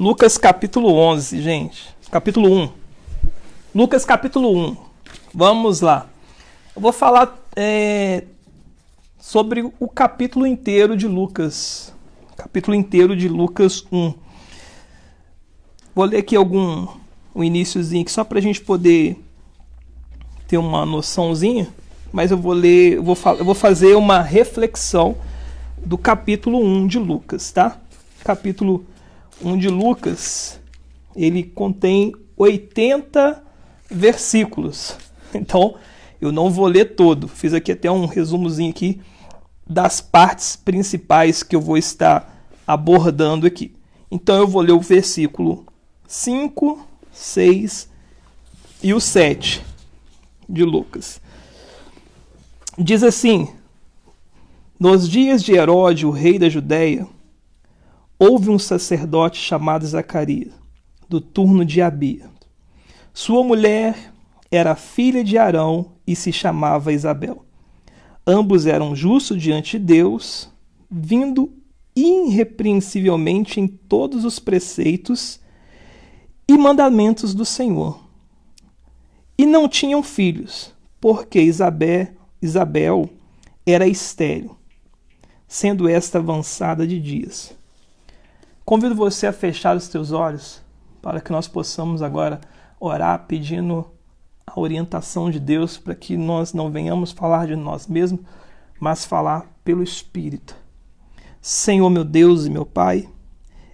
Lucas capítulo 11, gente. Capítulo 1. Lucas capítulo 1. Vamos lá. Eu vou falar sobre o capítulo inteiro de Lucas. Capítulo inteiro de Lucas 1. Vou ler aqui um iniciozinho aqui só para a gente poder ter uma noçãozinha. Mas eu vou fazer uma reflexão do capítulo 1 de Lucas, tá? Capítulo 1 de Lucas, ele contém 80 versículos. Então, eu não vou ler todo. Fiz aqui até um resumozinho aqui das partes principais que eu vou estar abordando aqui. Então, eu vou ler o versículo 5, 6 e o 7 de Lucas. Diz assim: nos dias de Herodes, o rei da Judéia, houve um sacerdote chamado Zacarias, do turno de Abia. Sua mulher era filha de Arão e se chamava Isabel. Ambos eram justos diante de Deus, vindo irrepreensivelmente em todos os preceitos e mandamentos do Senhor. E não tinham filhos, porque Isabel era estéril, sendo esta avançada de dias. Convido você a fechar os teus olhos para que nós possamos agora orar pedindo a orientação de Deus para que nós não venhamos falar de nós mesmos, mas falar pelo Espírito. Senhor, meu Deus e meu Pai,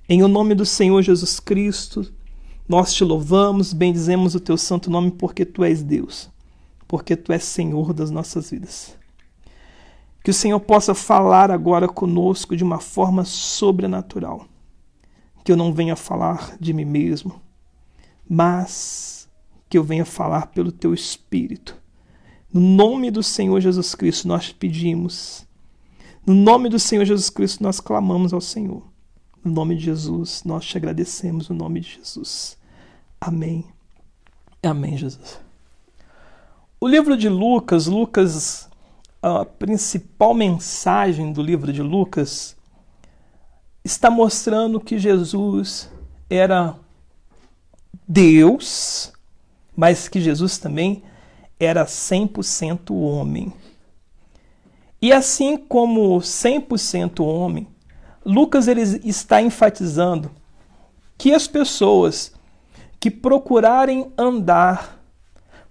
em o nome do Senhor Jesus Cristo, nós te louvamos, bendizemos o teu santo nome porque tu és Deus, porque tu és Senhor das nossas vidas. Que o Senhor possa falar agora conosco de uma forma sobrenatural. Que eu não venha falar de mim mesmo, mas que eu venha falar pelo teu Espírito. No nome do Senhor Jesus Cristo nós te pedimos. No nome do Senhor Jesus Cristo nós clamamos ao Senhor. No nome de Jesus nós te agradecemos, no nome de Jesus. Amém. Amém, Jesus. O livro de Lucas, a principal mensagem do livro de Lucas está mostrando que Jesus era Deus, mas que Jesus também era 100% homem. E assim como 100% homem, Lucas ele está enfatizando que as pessoas que procurarem andar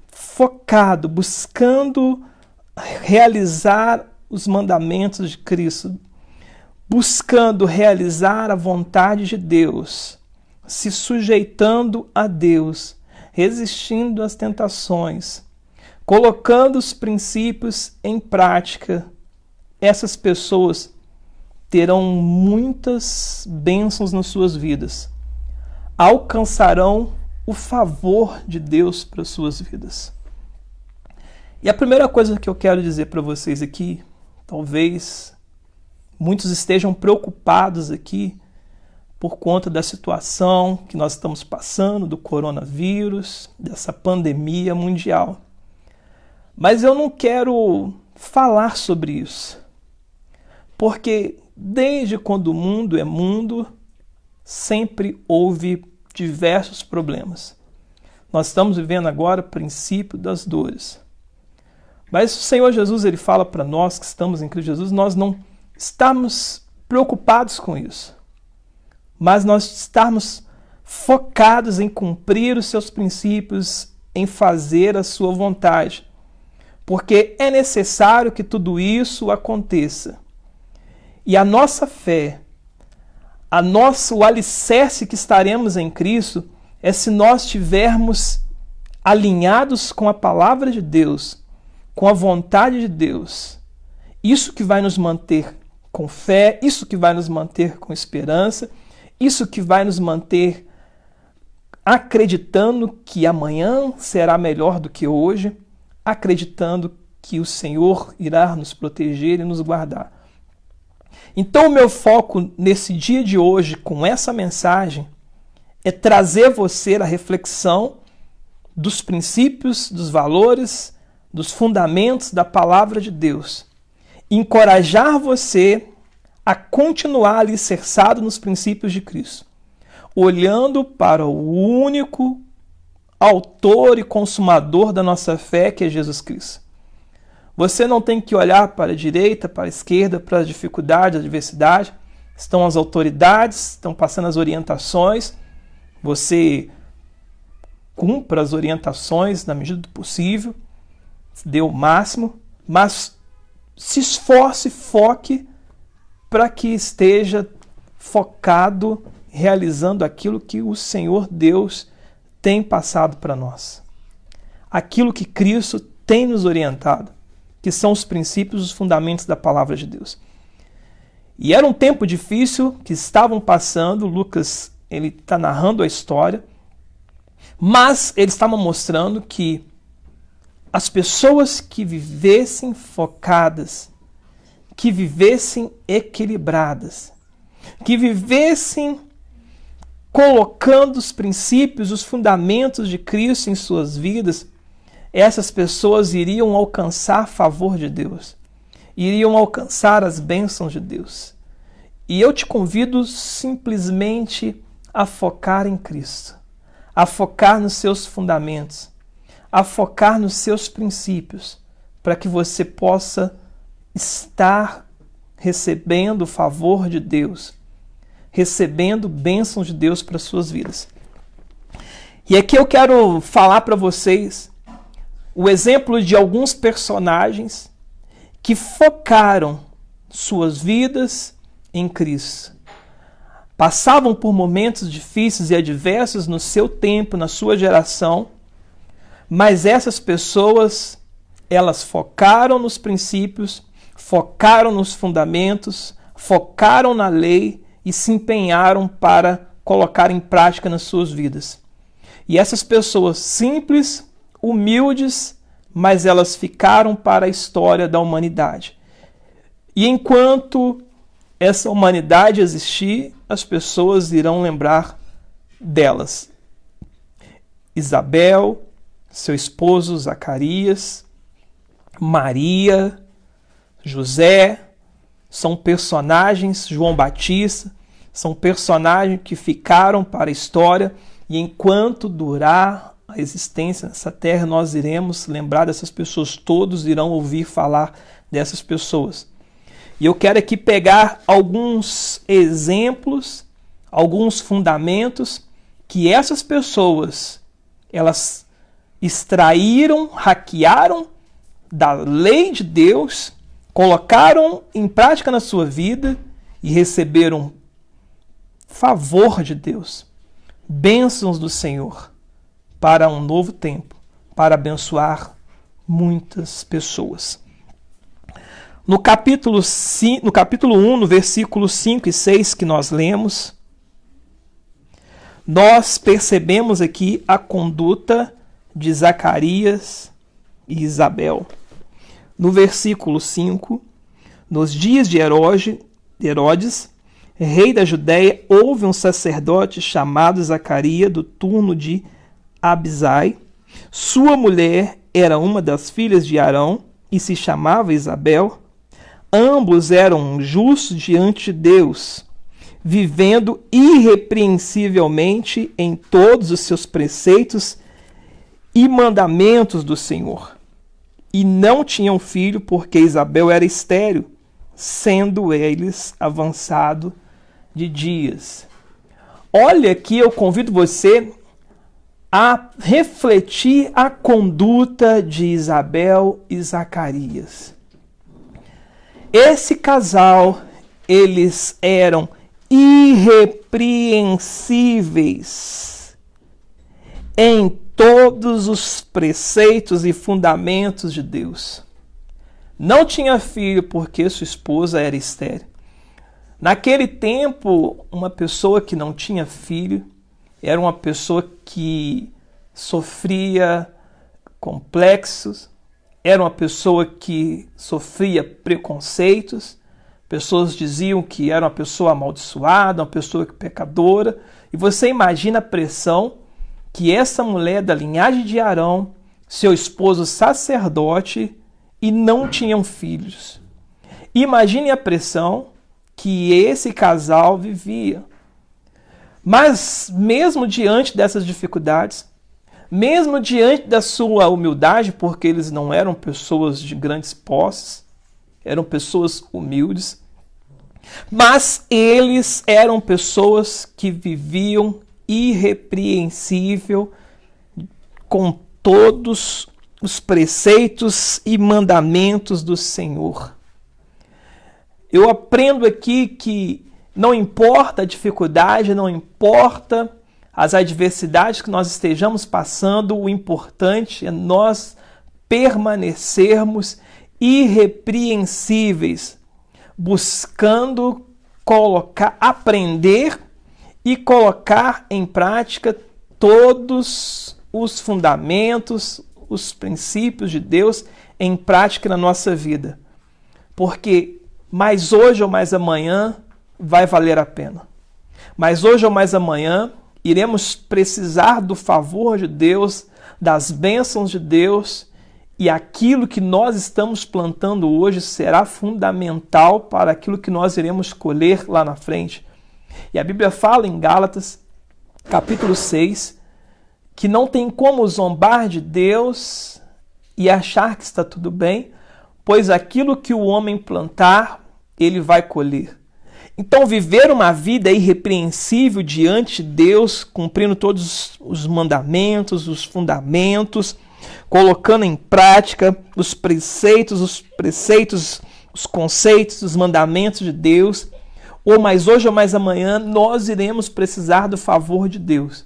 focado, buscando realizar os mandamentos de Cristo, buscando realizar a vontade de Deus, se sujeitando a Deus, resistindo às tentações, colocando os princípios em prática, essas pessoas terão muitas bênçãos nas suas vidas, alcançarão o favor de Deus para as suas vidas. E a primeira coisa que eu quero dizer para vocês aqui, talvez muitos estejam preocupados aqui por conta da situação que nós estamos passando, do coronavírus, dessa pandemia mundial. Mas eu não quero falar sobre isso, porque desde quando o mundo é mundo, sempre houve diversos problemas. Nós estamos vivendo agora o princípio das dores. Mas o Senhor Jesus ele fala para nós que estamos em Cristo Jesus, nós não estamos preocupados com isso, mas nós estamos focados em cumprir os seus princípios, em fazer a sua vontade, porque é necessário que tudo isso aconteça. E a nossa fé, o alicerce que estaremos em Cristo é se nós estivermos alinhados com a palavra de Deus, com a vontade de Deus. Isso que vai nos manter com fé, isso que vai nos manter com esperança, isso que vai nos manter acreditando que amanhã será melhor do que hoje, acreditando que o Senhor irá nos proteger e nos guardar. Então o meu foco nesse dia de hoje, com essa mensagem, é trazer você a reflexão dos princípios, dos valores, dos fundamentos da palavra de Deus. Encorajar você a continuar alicerçado nos princípios de Cristo. olhando para o único autor e consumador da nossa fé, que é Jesus Cristo. Você não tem que olhar para a direita, para a esquerda, para as dificuldades, a adversidade. Estão as autoridades, estão passando as orientações. Você cumpra as orientações na medida do possível, dê o máximo, mas se esforce, foque para que esteja focado, realizando aquilo que o Senhor Deus tem passado para nós. Aquilo que Cristo tem nos orientado, que são os princípios, os fundamentos da palavra de Deus. E era um tempo difícil que estavam passando, Lucas ele está narrando a história, mas ele estava mostrando que as pessoas que vivessem focadas, que vivessem equilibradas, que vivessem colocando os princípios, os fundamentos de Cristo em suas vidas, essas pessoas iriam alcançar favor de Deus, iriam alcançar as bênçãos de Deus. E eu te convido simplesmente a focar em Cristo, a focar nos seus fundamentos, a focar nos seus princípios, para que você possa estar recebendo o favor de Deus, recebendo bênçãos de Deus para as suas vidas. E aqui eu quero falar para vocês o exemplo de alguns personagens que focaram suas vidas em Cristo. Passavam por momentos difíceis e adversos no seu tempo, na sua geração, mas essas pessoas, elas focaram nos princípios, focaram nos fundamentos, focaram na lei e se empenharam para colocar em prática nas suas vidas. E essas pessoas simples, humildes, mas elas ficaram para a história da humanidade. E enquanto essa humanidade existir, as pessoas irão lembrar delas. Isabel, seu esposo Zacarias, Maria, José, são personagens, João Batista, são personagens que ficaram para a história, e enquanto durar a existência nessa terra, nós iremos lembrar dessas pessoas, todos irão ouvir falar dessas pessoas. E eu quero aqui pegar alguns exemplos, alguns fundamentos que essas pessoas, elas extraíram, hackearam da lei de Deus, colocaram em prática na sua vida e receberam favor de Deus, bênçãos do Senhor para um novo tempo, para abençoar muitas pessoas. No capítulo 1, no versículo 5 e 6 que nós lemos, nós percebemos aqui a conduta de Zacarias e Isabel. No versículo 5, nos dias de Herodes, rei da Judéia, houve um sacerdote chamado Zacarias, do turno de Abisai. Sua mulher era uma das filhas de Arão e se chamava Isabel. Ambos eram justos diante de Deus, vivendo irrepreensivelmente em todos os seus preceitos e mandamentos do Senhor. E não tinham filho, porque Isabel era estéril, sendo eles avançado de dias. Olha aqui, eu convido você a refletir a conduta de Isabel e Zacarias. Esse casal, eles eram irrepreensíveis em todos os preceitos e fundamentos de Deus. Não tinha filho porque sua esposa era estéril. Naquele tempo, uma pessoa que não tinha filho era uma pessoa que sofria complexos, era uma pessoa que sofria preconceitos, pessoas diziam que era uma pessoa amaldiçoada, uma pessoa pecadora, e você imagina a pressão que essa mulher da linhagem de Arão, seu esposo sacerdote, e não tinham filhos. Imagine a pressão que esse casal vivia. Mas mesmo diante dessas dificuldades, mesmo diante da sua humildade, porque eles não eram pessoas de grandes posses, eram pessoas humildes, mas eles eram pessoas que viviam irrepreensível com todos os preceitos e mandamentos do Senhor. Eu aprendo aqui que não importa a dificuldade, não importa as adversidades que nós estejamos passando, o importante é nós permanecermos irrepreensíveis, buscando aprender e colocar em prática todos os fundamentos, os princípios de Deus em prática na nossa vida. Porque mais hoje ou mais amanhã vai valer a pena. Mas hoje ou mais amanhã iremos precisar do favor de Deus, das bênçãos de Deus, e aquilo que nós estamos plantando hoje será fundamental para aquilo que nós iremos colher lá na frente. E a Bíblia fala em Gálatas, capítulo 6, que não tem como zombar de Deus e achar que está tudo bem, pois aquilo que o homem plantar, ele vai colher. Então, viver uma vida irrepreensível diante de Deus, cumprindo todos os mandamentos, os fundamentos, colocando em prática os preceitos, os conceitos, os mandamentos de Deus, ou mais hoje ou mais amanhã, nós iremos precisar do favor de Deus.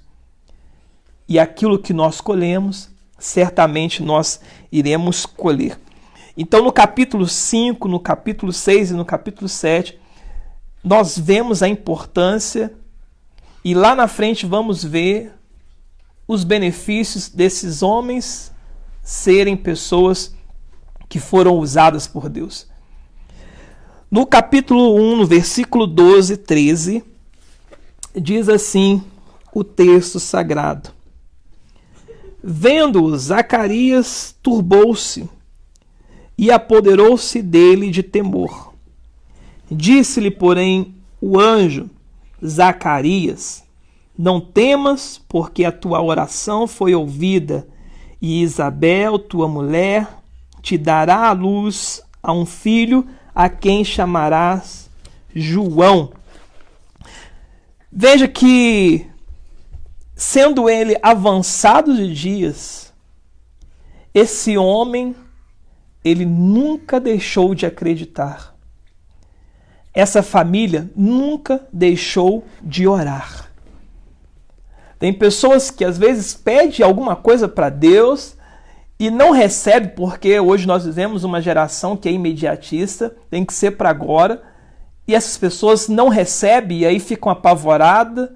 E aquilo que nós colhemos, certamente nós iremos colher. Então, no capítulo 5, no capítulo 6 e no capítulo 7, nós vemos a importância e lá na frente vamos ver os benefícios desses homens serem pessoas que foram usadas por Deus. No capítulo 1, no versículo 12 e 13, diz assim o texto sagrado: Vendo-o, Zacarias turbou-se e apoderou-se dele de temor. Disse-lhe, porém, o anjo: Zacarias, não temas, porque a tua oração foi ouvida, e Isabel, tua mulher, te dará à luz a um filho, a quem chamarás João. Veja que, sendo ele avançado de dias, esse homem, ele nunca deixou de acreditar. Essa família nunca deixou de orar. Tem pessoas que às vezes pedem alguma coisa para Deus e não recebe, porque hoje nós vivemos uma geração que é imediatista, tem que ser para agora, e essas pessoas não recebem e aí ficam apavoradas,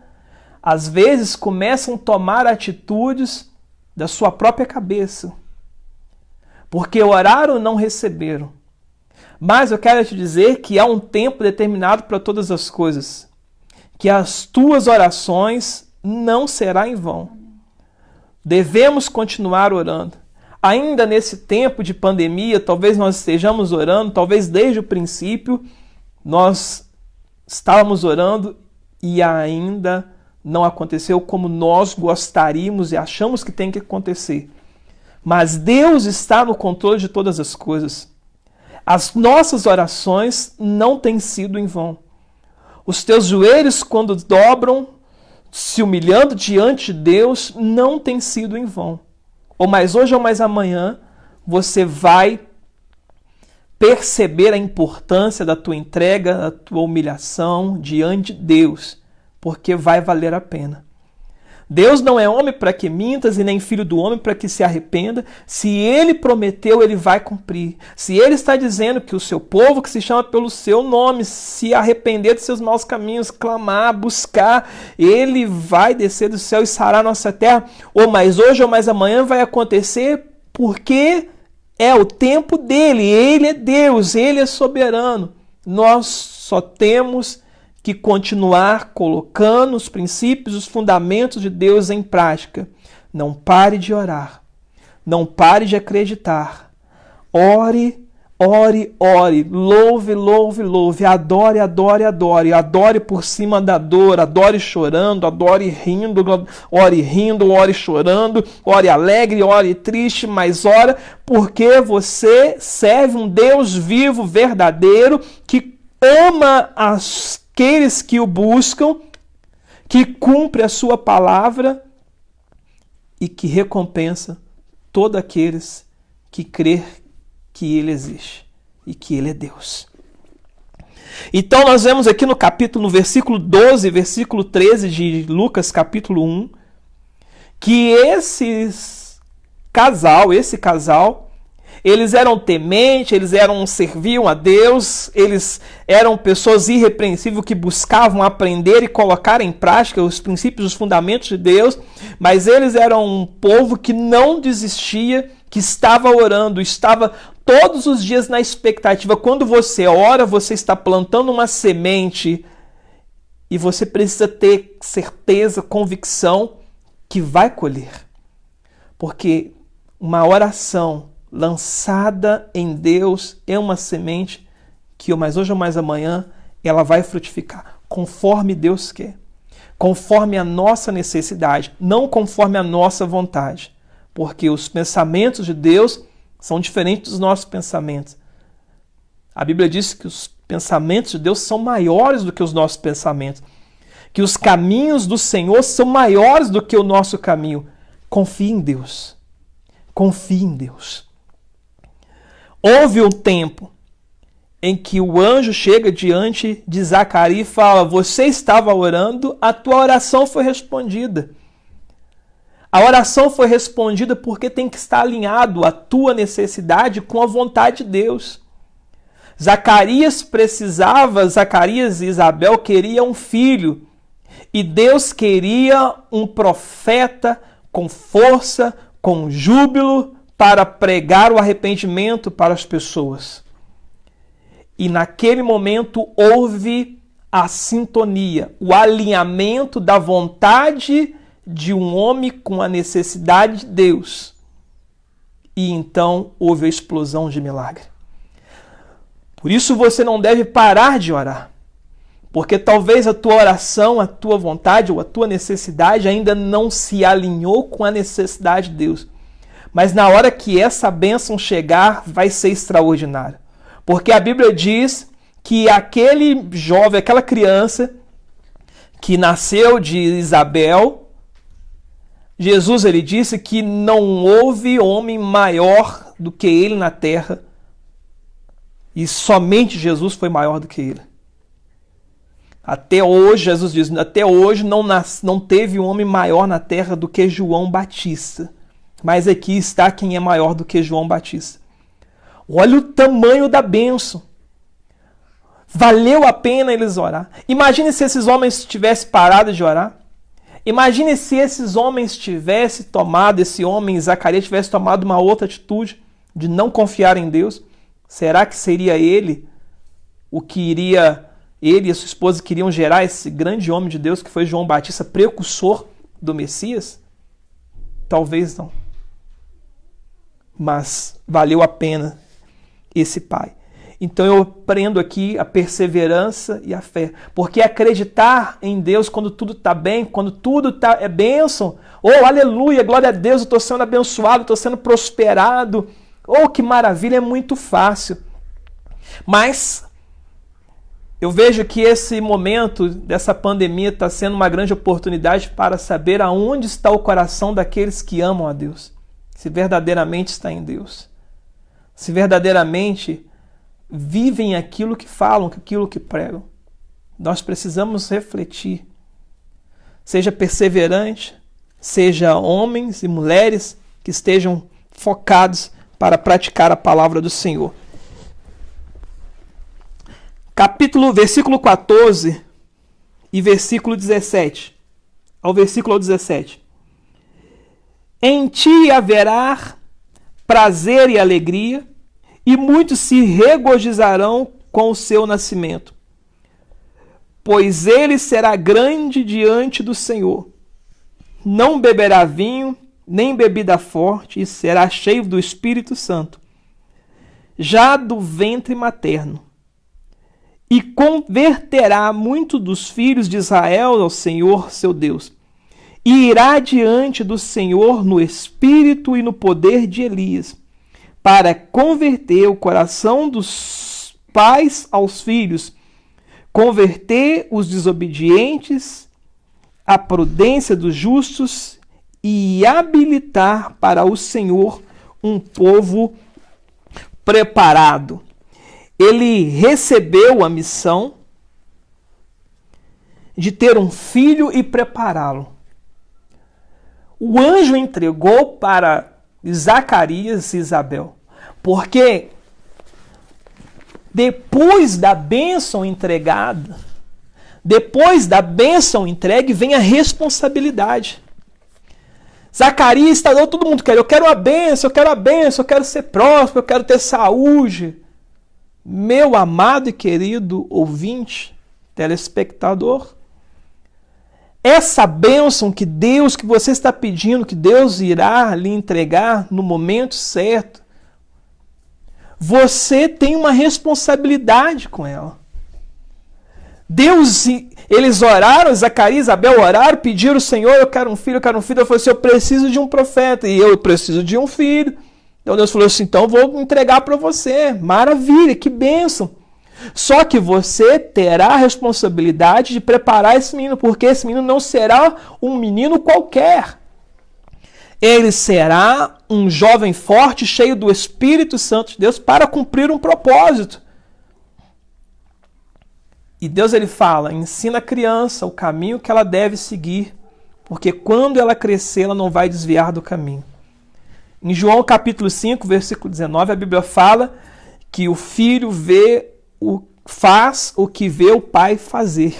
às vezes começam a tomar atitudes da sua própria cabeça, porque oraram e não receberam. Mas eu quero te dizer que há um tempo determinado para todas as coisas, que as tuas orações não serão em vão. Devemos continuar orando. Ainda nesse tempo de pandemia, talvez nós estejamos orando, talvez desde o princípio nós estávamos orando e ainda não aconteceu como nós gostaríamos e achamos que tem que acontecer. Mas Deus está no controle de todas as coisas. As nossas orações não têm sido em vão. Os teus joelhos, quando dobram, se humilhando diante de Deus, não têm sido em vão. Ou mais hoje ou mais amanhã, você vai perceber a importância da tua entrega, da tua humilhação diante de Deus, porque vai valer a pena. Deus não é homem para que mintas e nem filho do homem para que se arrependa. Se ele prometeu, ele vai cumprir. Se ele está dizendo que o seu povo, que se chama pelo seu nome, se arrepender de seus maus caminhos, clamar, buscar, ele vai descer do céu e sarar a nossa terra. Ou mais hoje ou mais amanhã vai acontecer, porque é o tempo dele. Ele é Deus, ele é soberano. Nós só temos que continuar colocando os princípios, os fundamentos de Deus em prática. Não pare de orar. Não pare de acreditar. Ore, Ore, ore, louve, louve, louve, adore, adore, adore, adore por cima da dor, adore chorando, adore rindo, ore chorando, ore alegre, ore triste, mas ora, porque você serve um Deus vivo, verdadeiro, que ama aqueles que o buscam, que cumpre a sua palavra e que recompensa todos aqueles que crê que ele existe e que ele é Deus. Então nós vemos aqui no versículo 12, versículo 13 de Lucas capítulo 1, que esse casal, eles eram tementes, serviam a Deus, eles eram pessoas irrepreensíveis que buscavam aprender e colocar em prática os princípios, os fundamentos de Deus, mas eles eram um povo que não desistia, que estava orando, estava todos os dias na expectativa. Quando você ora, você está plantando uma semente e você precisa ter certeza, convicção que vai colher. Porque uma oração lançada em Deus é uma semente que ou mais hoje ou mais amanhã ela vai frutificar, conforme Deus quer, conforme a nossa necessidade, não conforme a nossa vontade. Porque os pensamentos de Deus são diferentes dos nossos pensamentos. A Bíblia diz que os pensamentos de Deus são maiores do que os nossos pensamentos. Que os caminhos do Senhor são maiores do que o nosso caminho. Confie em Deus. Confie em Deus. Houve um tempo em que o anjo chega diante de Zacarias e fala: você estava orando, a tua oração foi respondida. A oração foi respondida porque tem que estar alinhado a tua necessidade com a vontade de Deus. Zacarias e Isabel queriam um filho. E Deus queria um profeta com força, com júbilo, para pregar o arrependimento para as pessoas. E naquele momento houve a sintonia, o alinhamento da vontade de um homem com a necessidade de Deus. E então houve a explosão de milagre. Por isso você não deve parar de orar. Porque talvez a tua oração, a tua vontade ou a tua necessidade ainda não se alinhou com a necessidade de Deus. Mas na hora que essa bênção chegar, vai ser extraordinário. Porque a Bíblia diz que aquele jovem, aquela criança que nasceu de Isabel, Jesus ele disse que não houve homem maior do que ele na terra e somente Jesus foi maior do que ele. Até hoje, Jesus diz, até hoje não teve um homem maior na terra do que João Batista. Mas aqui está quem é maior do que João Batista. Olha o tamanho da bênção. Valeu a pena eles orar. Imagine se esses homens tivessem parado de orar. Imagine se esses homens tivessem tomado, esse homem, Zacarias, tivesse tomado uma outra atitude de não confiar em Deus. Será que seria ele ele e a sua esposa queriam gerar esse grande homem de Deus que foi João Batista, precursor do Messias? Talvez não. Mas valeu a pena esse pai. Então eu aprendo aqui a perseverança e a fé. Porque acreditar em Deus quando tudo está bem, quando tudo é bênção. Oh, aleluia, glória a Deus, eu estou sendo abençoado, estou sendo prosperado. Oh, que maravilha, é muito fácil. Mas eu vejo que esse momento dessa pandemia está sendo uma grande oportunidade para saber aonde está o coração daqueles que amam a Deus. Se verdadeiramente está em Deus. Se verdadeiramente vivem aquilo que falam, aquilo que pregam. Nós precisamos refletir. Seja perseverante, seja homens e mulheres que estejam focados para praticar a palavra do Senhor. Versículo 14 e versículo 17. Ao versículo 17. Em ti haverá prazer e alegria, e muitos se regozijarão com o seu nascimento. Pois ele será grande diante do Senhor. Não beberá vinho, nem bebida forte, e será cheio do Espírito Santo. já do ventre materno, e converterá muito dos filhos de Israel ao Senhor seu Deus, e irá diante do Senhor no espírito e no poder de Elias, para converter o coração dos pais aos filhos, converter os desobedientes à prudência dos justos e habilitar para o Senhor um povo preparado. Ele recebeu a missão de ter um filho e prepará-lo. O anjo entregou para Zacarias e Isabel, porque depois da bênção entregada, depois da bênção entregue, vem a responsabilidade. Zacarias está dando, todo mundo quer, eu quero a bênção, eu quero ser próspero, eu quero ter saúde. Meu amado e querido ouvinte, telespectador, essa bênção que você está pedindo, que Deus irá lhe entregar no momento certo, você tem uma responsabilidade com ela. Eles oraram, Zacarias e Isabel oraram, pediram ao Senhor, eu quero um filho. Ele falou assim, eu preciso de um profeta, e eu preciso de um filho. Então Deus falou assim, então vou entregar para você. Maravilha, que bênção. Só que você terá a responsabilidade de preparar esse menino, porque esse menino não será um menino qualquer. Ele será um jovem forte, cheio do Espírito Santo de Deus, para cumprir um propósito. E Deus ele fala, ensina a criança o caminho que ela deve seguir, porque quando ela crescer, ela não vai desviar do caminho. Em João capítulo 5, versículo 19, a Bíblia fala que o filho faz o que vê o pai fazer.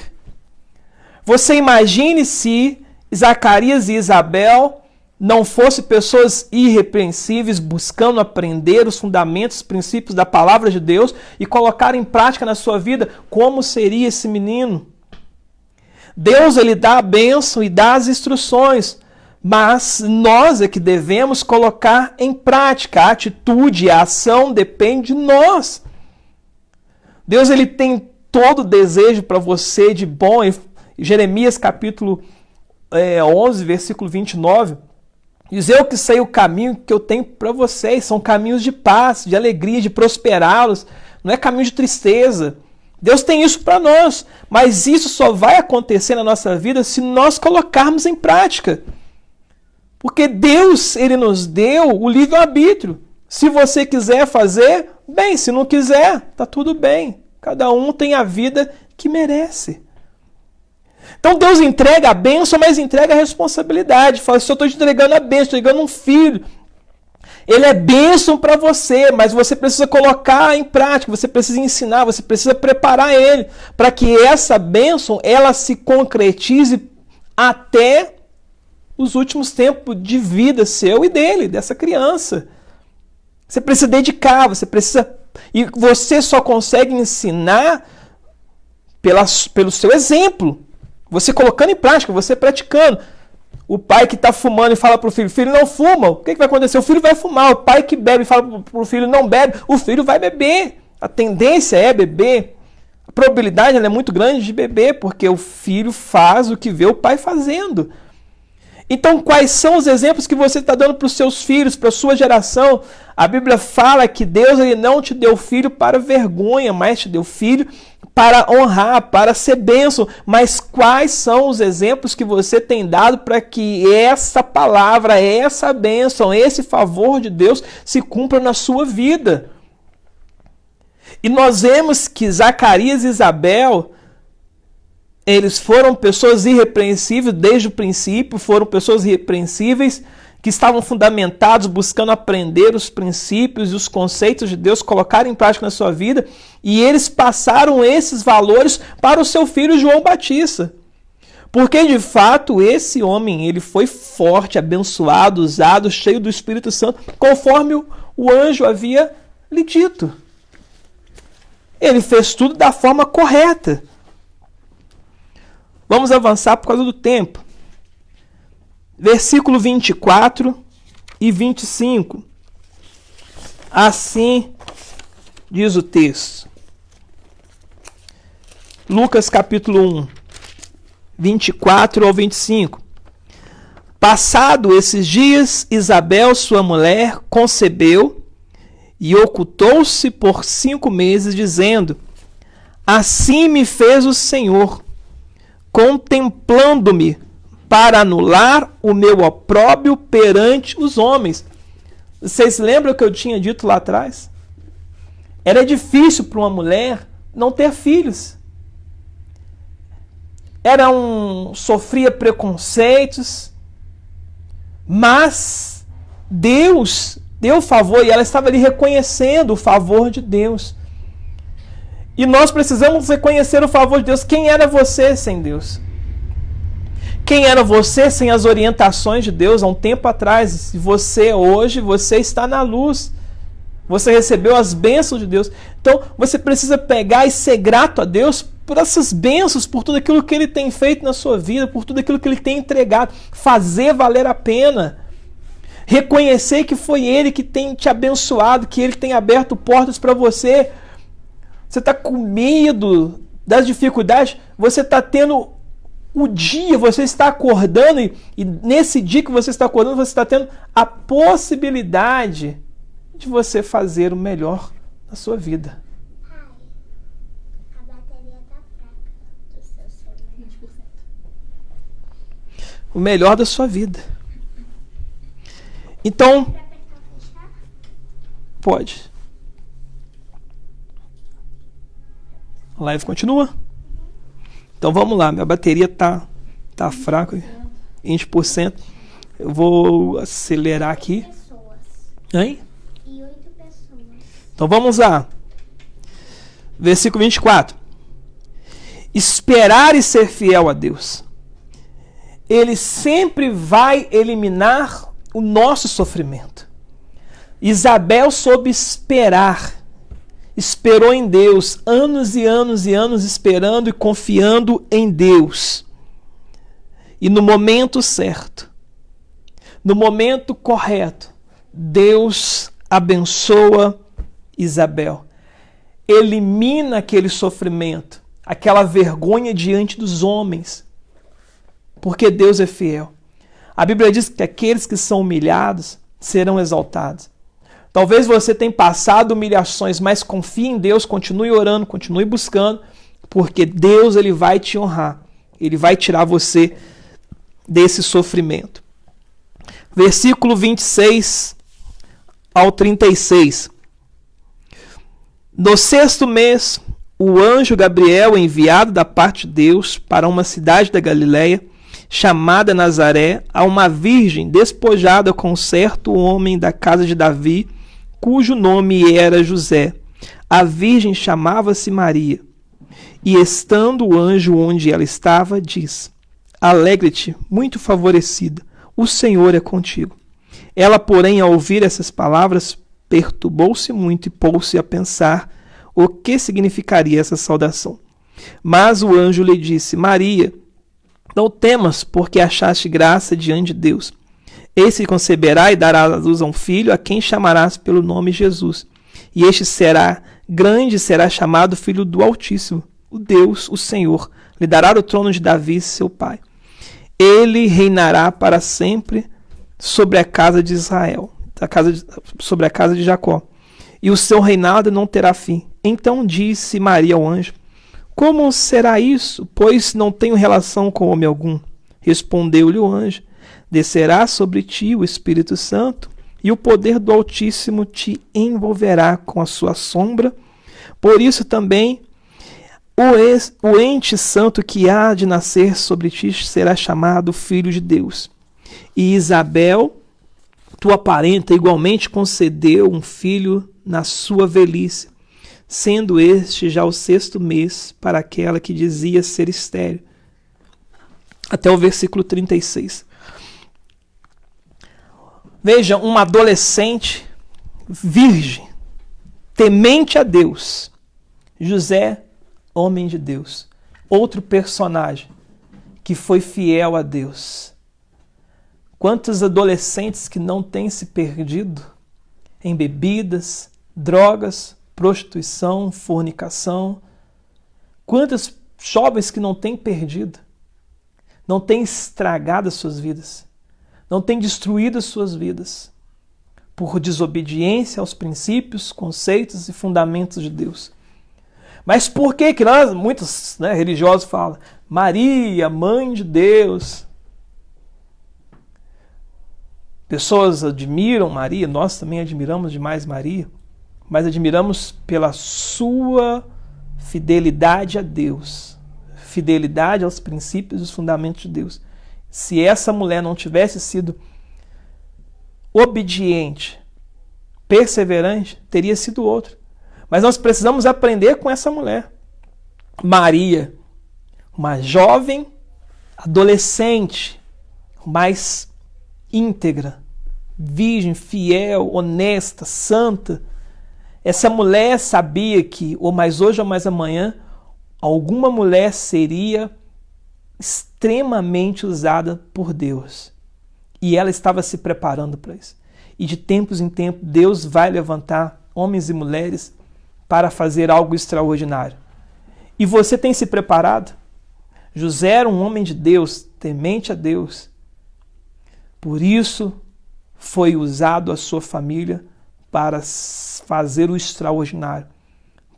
Você imagine se Zacarias e Isabel não fossem pessoas irrepreensíveis, buscando aprender os fundamentos, os princípios da palavra de Deus e colocar em prática na sua vida, como seria esse menino? Deus ele dá a bênção e dá as instruções, mas nós é que devemos colocar em prática. A atitude, a ação depende de nós. Deus ele tem todo o desejo para você de bom. Em Jeremias capítulo 11, versículo 29, diz, eu que sei o caminho que eu tenho para vocês, são caminhos de paz, de alegria, de prosperá-los, não é caminho de tristeza. Deus tem isso para nós, mas isso só vai acontecer na nossa vida se nós colocarmos em prática. Porque Deus, ele nos deu o livre-arbítrio. Se você quiser fazer, bem, se não quiser, tá tudo bem. Cada um tem a vida que merece. Então Deus entrega a bênção, mas entrega a responsabilidade. Fala, se eu estou te entregando a bênção, estou entregando um filho. Ele é bênção para você, mas você precisa colocar em prática, você precisa ensinar, você precisa preparar ele, para que essa bênção ela se concretize até os últimos tempos de vida seu e dele, dessa criança. Você precisa dedicar, você precisa... E você só consegue ensinar pelo seu exemplo. Você colocando em prática, você praticando. O pai que está fumando e fala para o filho, filho não fuma, o que vai acontecer? O filho vai fumar. O pai que bebe e fala para o filho não bebe, o filho vai beber. A tendência é beber. A probabilidade é muito grande de beber, porque o filho faz o que vê o pai fazendo. Então, quais são os exemplos que você está dando para os seus filhos, para a sua geração? A Bíblia fala que Deus ele não te deu filho para vergonha, mas te deu filho para honrar, para ser bênção. Mas quais são os exemplos que você tem dado para que essa palavra, essa bênção, esse favor de Deus se cumpra na sua vida? E nós vemos que Zacarias e Isabel, eles foram pessoas irrepreensíveis desde o princípio, foram pessoas irrepreensíveis que estavam fundamentados, buscando aprender os princípios e os conceitos de Deus, colocar em prática na sua vida, e eles passaram esses valores para o seu filho João Batista. Porque, de fato, esse homem ele foi forte, abençoado, usado, cheio do Espírito Santo, conforme o anjo havia lhe dito. Ele fez tudo da forma correta. Vamos avançar por causa do tempo. Versículo 24 e 25. Assim diz o texto. Lucas capítulo 1, 24 ao 25. Passado esses dias, Isabel, sua mulher, concebeu e ocultou-se por 5 meses, dizendo: assim me fez o Senhor, contemplando-me para anular o meu opróbrio perante os homens. Vocês lembram o que eu tinha dito lá atrás? Era difícil para uma mulher não ter filhos. Sofria preconceitos, mas Deus deu favor e ela estava ali reconhecendo o favor de Deus. E nós precisamos reconhecer o favor de Deus. Quem era você sem Deus? Quem era você sem as orientações de Deus há um tempo atrás? E você hoje, você está na luz. Você recebeu as bênçãos de Deus. Então você precisa pegar e ser grato a Deus por essas bênçãos, por tudo aquilo que Ele tem feito na sua vida, por tudo aquilo que Ele tem entregado. Fazer valer a pena. Reconhecer que foi Ele que tem te abençoado, que Ele tem aberto portas para você. Você está com medo das dificuldades, você está tendo o dia, você está acordando e nesse dia que você está acordando, você está tendo a possibilidade de você fazer o melhor na sua vida. A bateria está fraca do seu celular. 20%. O melhor da sua vida. Então, pode. A live continua? Então vamos lá, minha bateria tá fraca, 20%. Eu vou acelerar aqui. Hein? E 8 pessoas. Então vamos lá. Versículo 24. Esperar e ser fiel a Deus. Ele sempre vai eliminar o nosso sofrimento. Isabel soube esperar. Esperou em Deus, anos e anos e anos esperando e confiando em Deus. E no momento certo, no momento correto, Deus abençoa Isabel. Elimina aquele sofrimento, aquela vergonha diante dos homens, porque Deus é fiel. A Bíblia diz que aqueles que são humilhados serão exaltados. Talvez você tenha passado humilhações, mas confie em Deus, continue orando, continue buscando, porque Deus ele vai te honrar. Ele vai tirar você desse sofrimento. Versículo 26 ao 36. No 6º mês, o anjo Gabriel, enviado da parte de Deus para uma cidade da Galileia, chamada Nazaré, a uma virgem despojada com certo homem da casa de Davi, cujo nome era José. A virgem chamava-se Maria. E estando o anjo onde ela estava, diz: Alegre-te, muito favorecida, o Senhor é contigo. Ela, porém, ao ouvir essas palavras, perturbou-se muito e pôs-se a pensar o que significaria essa saudação. Mas o anjo lhe disse: Maria, não temas, porque achaste graça diante de Deus. Eis que conceberá e dará à luz a um filho, a quem chamarás pelo nome Jesus. E este será grande, será chamado Filho do Altíssimo. O Deus, o Senhor, lhe dará o trono de Davi, seu pai. Ele reinará para sempre sobre a casa de Israel, sobre a casa de Jacó. E o seu reinado não terá fim. Então disse Maria ao anjo: Como será isso? Pois não tenho relação com homem algum. Respondeu-lhe o anjo: Descerá sobre ti o Espírito Santo, e o poder do Altíssimo te envolverá com a sua sombra. Por isso também o ente santo que há de nascer sobre ti será chamado Filho de Deus. E Isabel, tua parenta, igualmente concedeu um filho na sua velhice, sendo este já o 6º mês para aquela que dizia ser estéril. Até o versículo 36. Veja, uma adolescente virgem, temente a Deus. José, homem de Deus. Outro personagem que foi fiel a Deus. Quantos adolescentes que não têm se perdido em bebidas, drogas, prostituição, fornicação. Quantas jovens que não têm perdido, não têm estragado as suas vidas, não têm destruído as suas vidas por desobediência aos princípios, conceitos e fundamentos de Deus. Mas por que nós, muitos religiosos falam, Maria, mãe de Deus? Pessoas admiram Maria, nós também admiramos demais Maria, mas admiramos pela sua fidelidade a Deus, fidelidade aos princípios e os fundamentos de Deus. Se essa mulher não tivesse sido obediente, perseverante, teria sido outra. Mas nós precisamos aprender com essa mulher. Maria, uma jovem adolescente, mais íntegra, virgem, fiel, honesta, santa. Essa mulher sabia que, ou mais hoje ou mais amanhã, alguma mulher seria extremamente usada por Deus. E ela estava se preparando para isso. E de tempos em tempos, Deus vai levantar homens e mulheres para fazer algo extraordinário. E você tem se preparado? José era um homem de Deus, temente a Deus. Por isso, foi usado a sua família para fazer o extraordinário,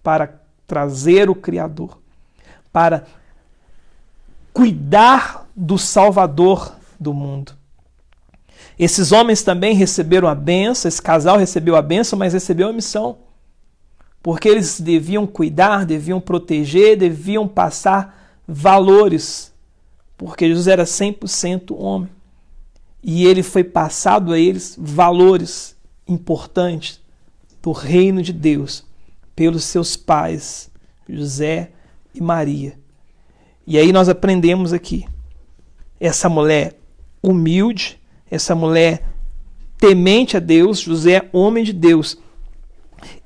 para trazer o Criador, para cuidar do Salvador do mundo. Esses homens também receberam a bênção, esse casal recebeu a bênção, mas recebeu a missão. Porque eles deviam cuidar, deviam proteger, deviam passar valores. Porque Jesus era 100% homem. E ele foi passado a eles valores importantes do reino de Deus pelos seus pais, José e Maria. E aí nós aprendemos aqui, essa mulher humilde, essa mulher temente a Deus, José, homem de Deus.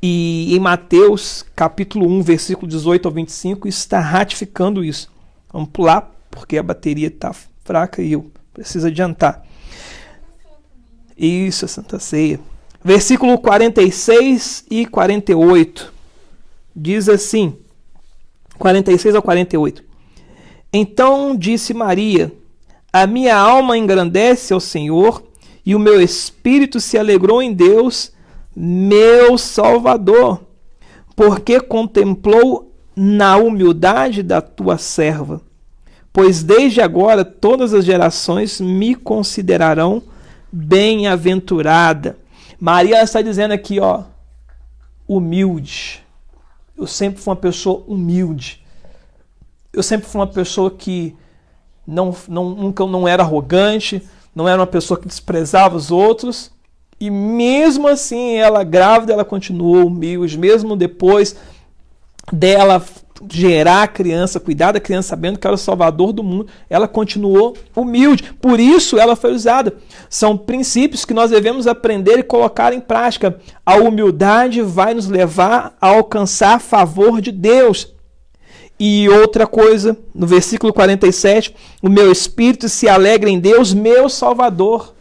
E em Mateus, capítulo 1, versículo 18 ao 25, está ratificando isso. Vamos pular, porque a bateria está fraca e eu preciso adiantar. Isso, a Santa Ceia. Versículo 46 e 48. Diz assim, 46 ao 48. Então disse Maria, a minha alma engrandece ao Senhor, e o meu espírito se alegrou em Deus, meu Salvador, porque contemplou na humildade da tua serva. Pois desde agora todas as gerações me considerarão bem-aventurada. Maria está dizendo aqui, humilde. Eu sempre fui uma pessoa humilde. Eu sempre fui uma pessoa que nunca não era arrogante, não era uma pessoa que desprezava os outros. E mesmo assim, ela grávida, ela continuou humilde, mesmo depois dela gerar a criança, cuidar da criança, sabendo que era o Salvador do mundo, ela continuou humilde. Por isso ela foi usada. São princípios que nós devemos aprender e colocar em prática. A humildade vai nos levar a alcançar favor de Deus. E outra coisa, no versículo 47, o meu espírito se alegra em Deus, meu Salvador.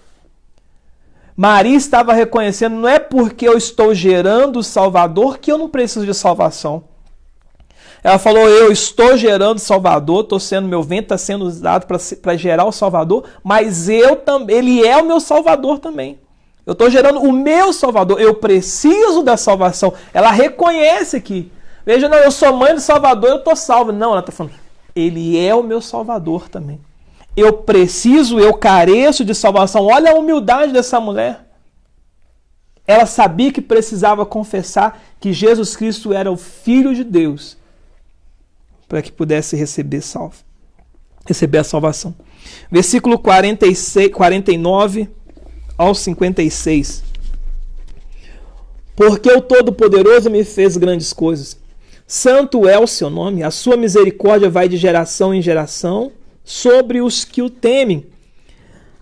Maria estava reconhecendo, não é porque eu estou gerando o Salvador que eu não preciso de salvação. Ela falou, eu estou gerando Salvador, meu ventre está sendo usado para gerar o Salvador, mas ele é o meu Salvador também. Eu estou gerando o meu Salvador, eu preciso da salvação. Ela reconhece que, veja, não, eu sou mãe do Salvador, eu estou salva. Não, ela está falando, ele é o meu Salvador também. Eu careço de salvação. Olha a humildade dessa mulher. Ela sabia que precisava confessar que Jesus Cristo era o Filho de Deus, para que pudesse receber a salvação. Versículo 49 ao 56. Porque o Todo-Poderoso me fez grandes coisas. Santo é o seu nome, a sua misericórdia vai de geração em geração sobre os que o temem.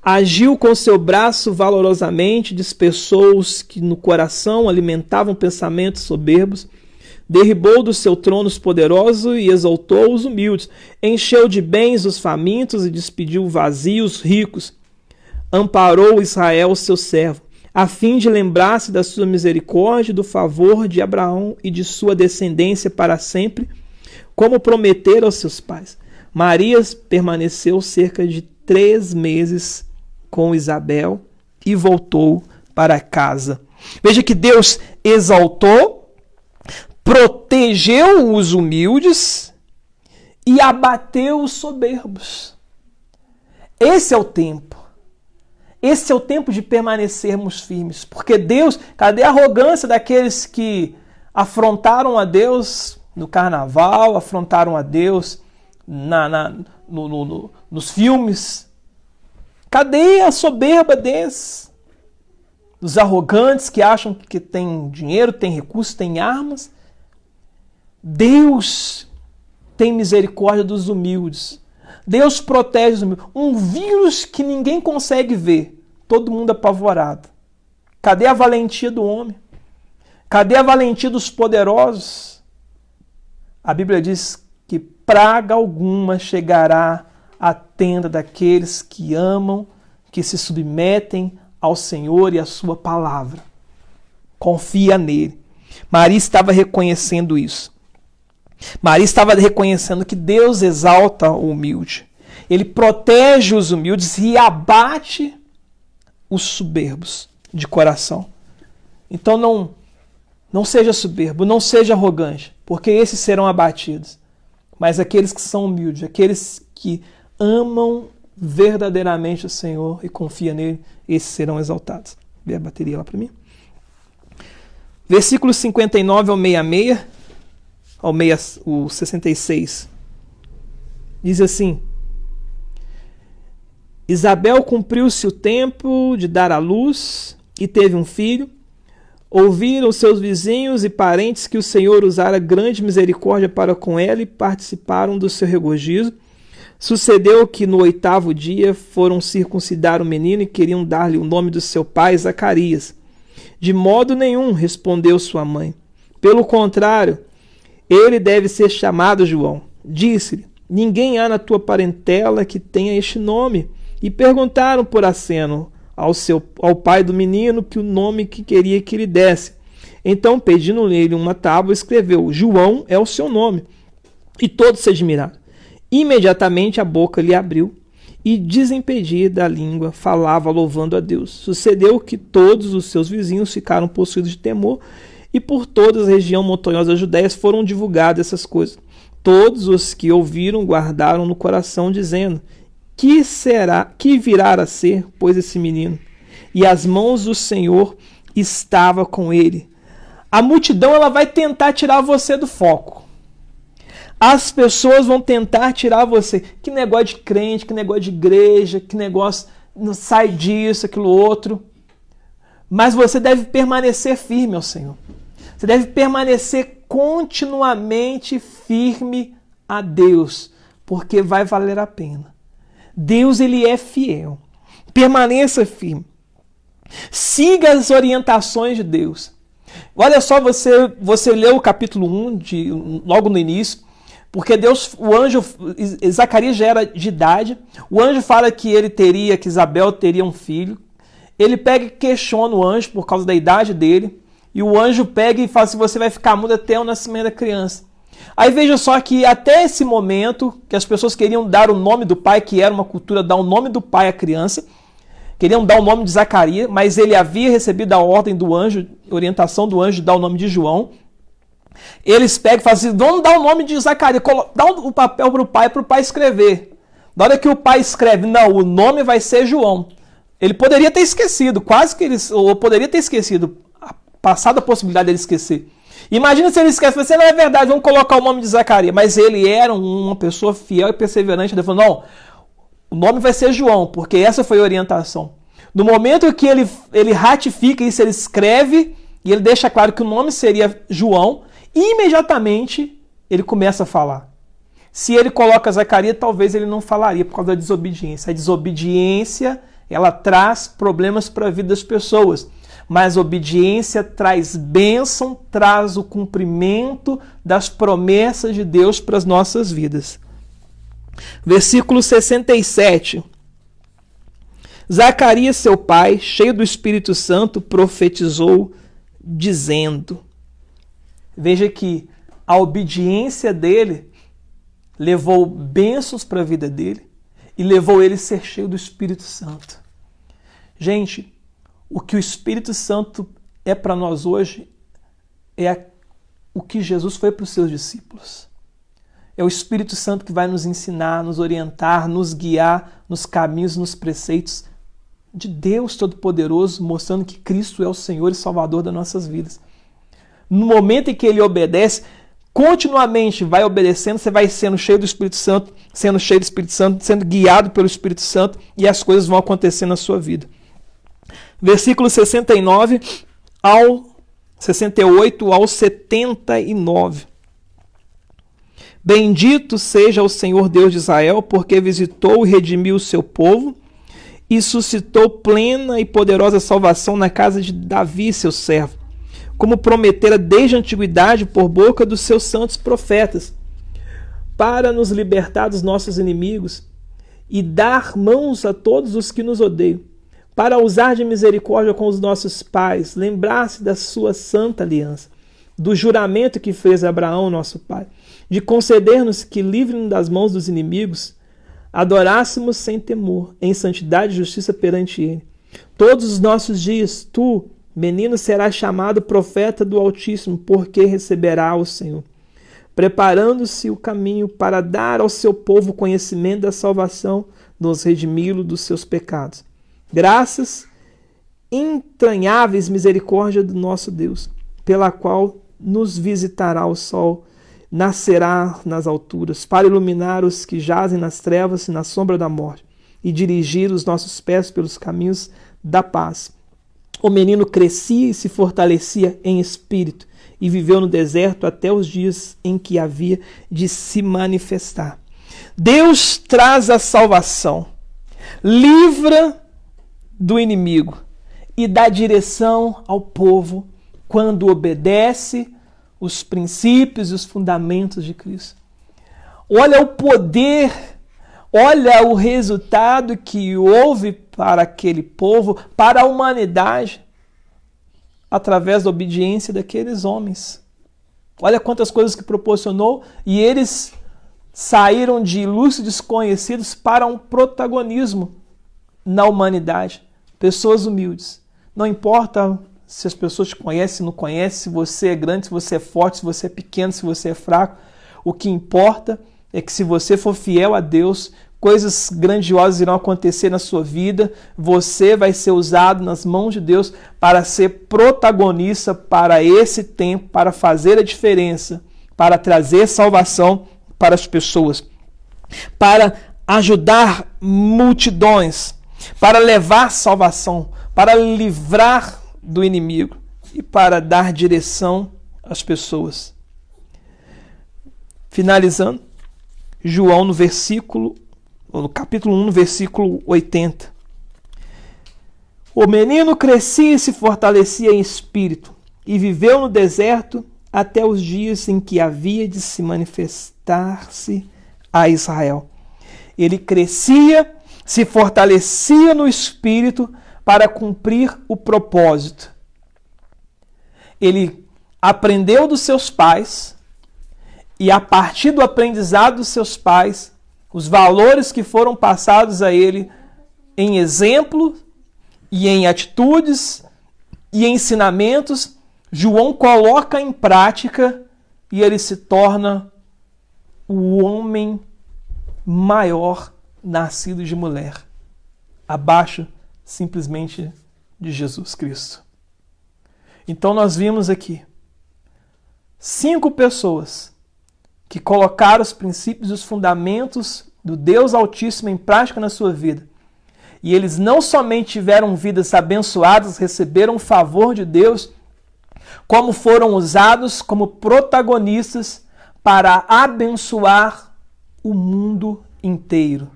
Agiu com seu braço valorosamente, dispersou os que no coração alimentavam pensamentos soberbos, derribou do seu trono os poderosos e exaltou os humildes, encheu de bens os famintos e despediu vazios os ricos, amparou Israel, seu servo, a fim de lembrar-se da sua misericórdia, do favor de Abraão e de sua descendência para sempre, como prometera aos seus pais. Maria permaneceu cerca de 3 meses com Isabel e voltou para casa. Veja que Deus exaltou, protegeu os humildes e abateu os soberbos. Esse é o tempo. Esse é o tempo de permanecermos firmes. Porque Deus, cadê a arrogância daqueles que afrontaram a Deus no carnaval, afrontaram a Deus nos filmes? Cadê a soberba desses? Os arrogantes que acham que tem dinheiro, tem recursos, tem armas? Deus tem misericórdia dos humildes. Deus protege os humildes. Um vírus que ninguém consegue ver. Todo mundo apavorado. Cadê a valentia do homem? Cadê a valentia dos poderosos? A Bíblia diz que praga alguma chegará à tenda daqueles que amam, que se submetem ao Senhor e à sua palavra. Confia nele. Maria estava reconhecendo isso. Maria estava reconhecendo que Deus exalta o humilde. Ele protege os humildes e abate os soberbos de coração. Então não seja soberbo, não seja arrogante, porque esses serão abatidos. Mas aqueles que são humildes, aqueles que amam verdadeiramente o Senhor e confiam nele, esses serão exaltados. Vê a bateria lá para mim. Versículo 59 ao 66. O 66, diz assim: Isabel cumpriu-se o tempo de dar à luz e teve um filho. Ouviram seus vizinhos e parentes que o Senhor usara grande misericórdia para com ela e participaram do seu regozijo. Sucedeu que no 8º dia foram circuncidar o menino e queriam dar-lhe o nome do seu pai, Zacarias. De modo nenhum, respondeu sua mãe. Pelo contrário, ele deve ser chamado João. Disse-lhe: ninguém há na tua parentela que tenha este nome. E perguntaram por aceno ao pai do menino que o nome que queria que lhe desse. Então, pedindo-lhe uma tábua, escreveu: João é o seu nome. E todos se admiraram. Imediatamente a boca lhe abriu e, desimpedida a língua, falava louvando a Deus. Sucedeu que todos os seus vizinhos ficaram possuídos de temor, e por toda a região montanhosa da Judéia foram divulgadas essas coisas. Todos os que ouviram guardaram no coração, dizendo: que virá a ser, pois, esse menino? E as mãos do Senhor estavam com ele. A multidão ela vai tentar tirar você do foco. As pessoas vão tentar tirar você. Que negócio de crente, que negócio de igreja, que negócio, não sai disso, aquilo outro. Mas você deve permanecer firme ao Senhor. Você deve permanecer continuamente firme a Deus, porque vai valer a pena. Deus, ele é fiel. Permaneça firme. Siga as orientações de Deus. Olha só, você leu o capítulo 1, logo no início, porque Zacarias já era de idade, o anjo fala que Isabel teria um filho, ele pega e questiona o anjo por causa da idade dele, e o anjo pega e fala assim: você vai ficar mudo até o nascimento da criança. Aí veja só que até esse momento, que as pessoas queriam dar o nome do pai, que era uma cultura dar o nome do pai à criança, queriam dar o nome de Zacarias, mas ele havia recebido a ordem do anjo, orientação do anjo de dar o nome de João. Eles pegam e falam assim: vamos dar o nome de Zacarias, dá o papel para o pai escrever. Na hora que o pai escreve: não, o nome vai ser João. Ele poderia ter esquecido, ou poderia ter esquecido, passado a possibilidade dele esquecer. Imagina se ele esquece: você não é verdade, vamos colocar o nome de Zacarias. Mas ele era uma pessoa fiel e perseverante. Ele falou: não, o nome vai ser João, porque essa foi a orientação. No momento que ele ratifica isso, ele escreve e ele deixa claro que o nome seria João, e imediatamente ele começa a falar. Se ele coloca Zacarias, talvez ele não falaria por causa da desobediência. A desobediência, ela traz problemas para a vida das pessoas. Mas a obediência traz bênção, traz o cumprimento das promessas de Deus para as nossas vidas. Versículo 67. Zacarias, seu pai, cheio do Espírito Santo, profetizou, dizendo. Veja que a obediência dele levou bênçãos para a vida dele e levou ele a ser cheio do Espírito Santo. Gente, o que o Espírito Santo é para nós hoje é o que Jesus foi para os seus discípulos. É o Espírito Santo que vai nos ensinar, nos orientar, nos guiar nos caminhos, nos preceitos de Deus Todo-Poderoso, mostrando que Cristo é o Senhor e Salvador das nossas vidas. No momento em que ele obedece, continuamente vai obedecendo, você vai sendo cheio do Espírito Santo, sendo guiado pelo Espírito Santo, e as coisas vão acontecendo na sua vida. Versículo 68 ao 79. Bendito seja o Senhor Deus de Israel, porque visitou e redimiu o seu povo, e suscitou plena e poderosa salvação na casa de Davi, seu servo, como prometera desde a antiguidade por boca dos seus santos profetas, para nos libertar dos nossos inimigos e dar mãos a todos os que nos odeiam, para usar de misericórdia com os nossos pais, lembrar-se da sua santa aliança, do juramento que fez a Abraão, nosso pai, de conceder-nos que, livre-nos das mãos dos inimigos, adorássemos sem temor, em santidade e justiça perante ele. Todos os nossos dias, tu, menino, serás chamado profeta do Altíssimo, porque receberá o Senhor, preparando-se o caminho para dar ao seu povo conhecimento da salvação, nos redimi-lo dos seus pecados. Graças entranháveis misericórdia do nosso Deus, pela qual nos visitará o sol, nascerá nas alturas, para iluminar os que jazem nas trevas e na sombra da morte, e dirigir os nossos pés pelos caminhos da paz. O menino crescia e se fortalecia em espírito, e viveu no deserto até os dias em que havia de se manifestar. Deus traz a salvação, livra do inimigo e dá direção ao povo quando obedece os princípios e os fundamentos de Cristo. Olha o poder, olha o resultado que houve para aquele povo, para a humanidade, através da obediência daqueles homens. Olha quantas coisas que proporcionou, e eles saíram de ilustres desconhecidos para um protagonismo na humanidade. Pessoas humildes. Não importa se as pessoas te conhecem, não conhecem, se você é grande, se você é forte, se você é pequeno, se você é fraco. O que importa é que se você for fiel a Deus, coisas grandiosas irão acontecer na sua vida. Você vai ser usado nas mãos de Deus para ser protagonista para esse tempo, para fazer a diferença, para trazer salvação para as pessoas, para ajudar multidões, para levar salvação, para livrar do inimigo e para dar direção às pessoas. Finalizando, João no capítulo 1, no versículo 80. O menino crescia e se fortalecia em espírito, e viveu no deserto até os dias em que havia de se manifestar-se a Israel. Ele crescia, se fortalecia no espírito para cumprir o propósito. Ele aprendeu dos seus pais, e a partir do aprendizado dos seus pais, os valores que foram passados a ele em exemplo e em atitudes e ensinamentos, João coloca em prática e ele se torna o homem maior nascido de mulher, abaixo simplesmente de Jesus Cristo. Então nós vimos aqui 5 pessoas que colocaram os princípios e os fundamentos do Deus Altíssimo em prática na sua vida. E eles não somente tiveram vidas abençoadas, receberam o favor de Deus, como foram usados como protagonistas para abençoar o mundo inteiro.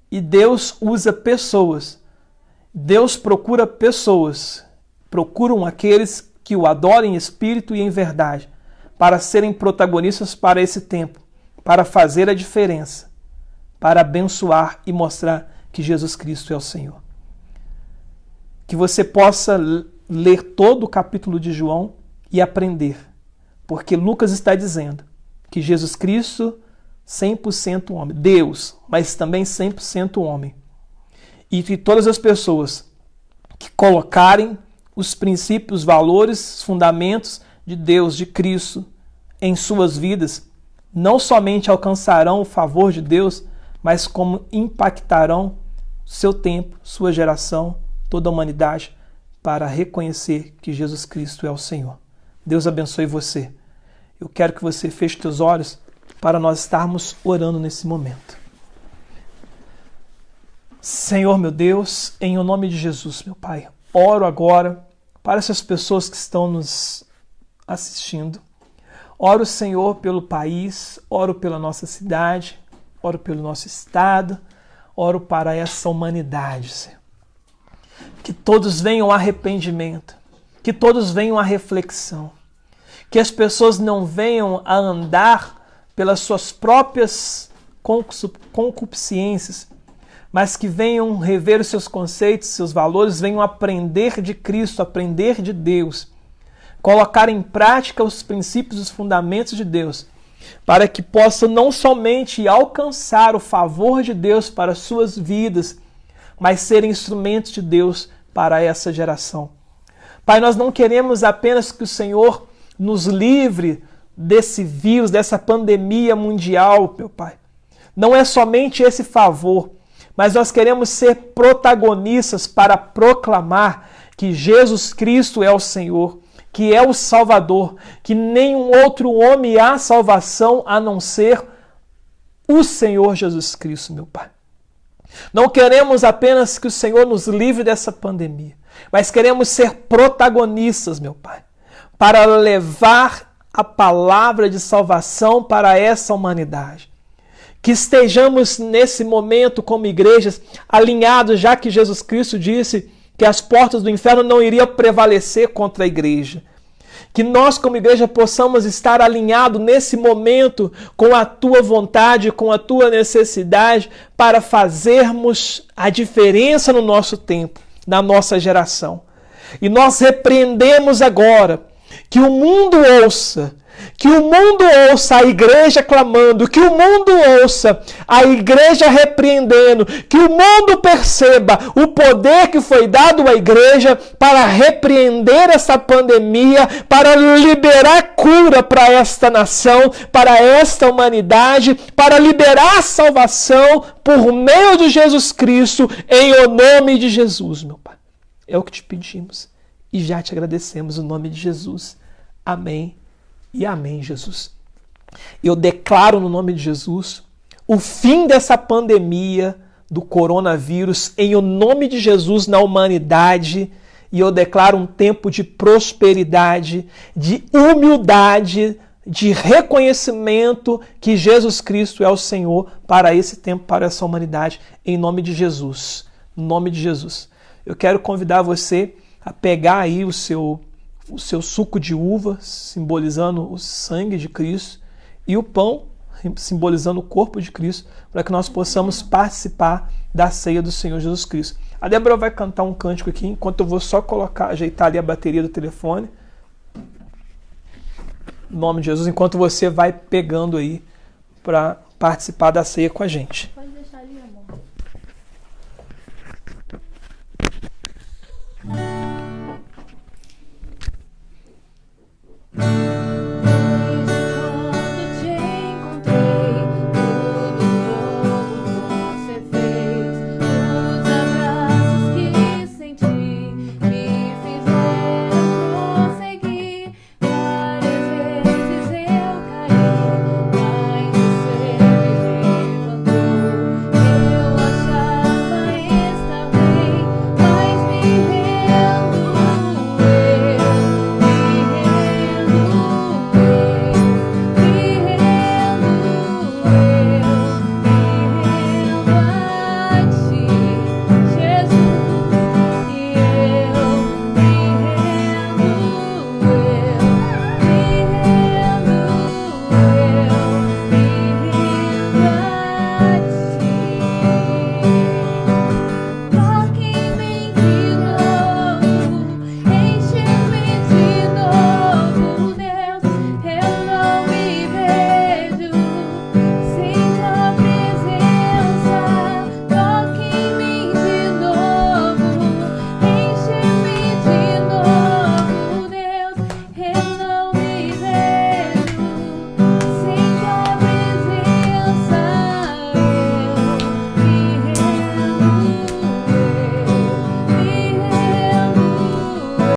E Deus usa pessoas. Deus procura pessoas, procuram aqueles que o adorem em espírito e em verdade, para serem protagonistas para esse tempo, para fazer a diferença, para abençoar e mostrar que Jesus Cristo é o Senhor. que você possa ler todo o capítulo de João e aprender. Porque Lucas está dizendo que Jesus Cristo, 100% homem, Deus, mas também 100% homem. E que todas as pessoas que colocarem os princípios, valores, fundamentos de Deus, de Cristo, em suas vidas, não somente alcançarão o favor de Deus, mas como impactarão seu tempo, sua geração, toda a humanidade, para reconhecer que Jesus Cristo é o Senhor. Deus abençoe você. Eu quero que você feche seus olhos para nós estarmos orando nesse momento. Senhor, meu Deus, em o nome de Jesus, meu Pai, oro agora para essas pessoas que estão nos assistindo. Oro, Senhor, pelo país, oro pela nossa cidade, oro pelo nosso estado, oro para essa humanidade, Senhor. Que todos venham a arrependimento, que todos venham a reflexão, que as pessoas não venham a andar pelas suas próprias concupiscências, mas que venham rever os seus conceitos, seus valores, venham aprender de Cristo, aprender de Deus, colocar em prática os princípios e os fundamentos de Deus, para que possam não somente alcançar o favor de Deus para as suas vidas, mas serem instrumentos de Deus para essa geração. Pai, nós não queremos apenas que o Senhor nos livre desse vírus, dessa pandemia mundial, meu Pai. Não é somente esse favor, mas nós queremos ser protagonistas para proclamar que Jesus Cristo é o Senhor, que é o Salvador, que nenhum outro homem há salvação a não ser o Senhor Jesus Cristo, meu Pai. Não queremos apenas que o Senhor nos livre dessa pandemia, mas queremos ser protagonistas, meu Pai, para levar a palavra de salvação para essa humanidade. Que estejamos nesse momento como igrejas alinhados, já que Jesus Cristo disse que as portas do inferno não iriam prevalecer contra a igreja. Que nós como igreja possamos estar alinhados nesse momento com a tua vontade, com a tua necessidade, para fazermos a diferença no nosso tempo, na nossa geração. E nós repreendemos agora que o mundo ouça, a igreja clamando, que o mundo ouça a igreja repreendendo, que o mundo perceba o poder que foi dado à igreja para repreender essa pandemia, para liberar cura para esta nação, para esta humanidade, para liberar salvação por meio de Jesus Cristo, em o nome de Jesus, meu Pai. É o que te pedimos e já te agradecemos no nome de Jesus. Amém. E amém, Jesus. Eu declaro no nome de Jesus o fim dessa pandemia do coronavírus em o nome de Jesus na humanidade, e eu declaro um tempo de prosperidade, de humildade, de reconhecimento que Jesus Cristo é o Senhor para esse tempo, para essa humanidade, em nome de Jesus. No nome de Jesus. Eu quero convidar você a pegar aí o seu suco de uva, simbolizando o sangue de Cristo, e o pão, simbolizando o corpo de Cristo, para que nós possamos participar da ceia do Senhor Jesus Cristo. A Débora vai cantar um cântico aqui, enquanto eu vou só ajeitar ali a bateria do telefone. Em nome de Jesus, enquanto você vai pegando aí para participar da ceia com a gente.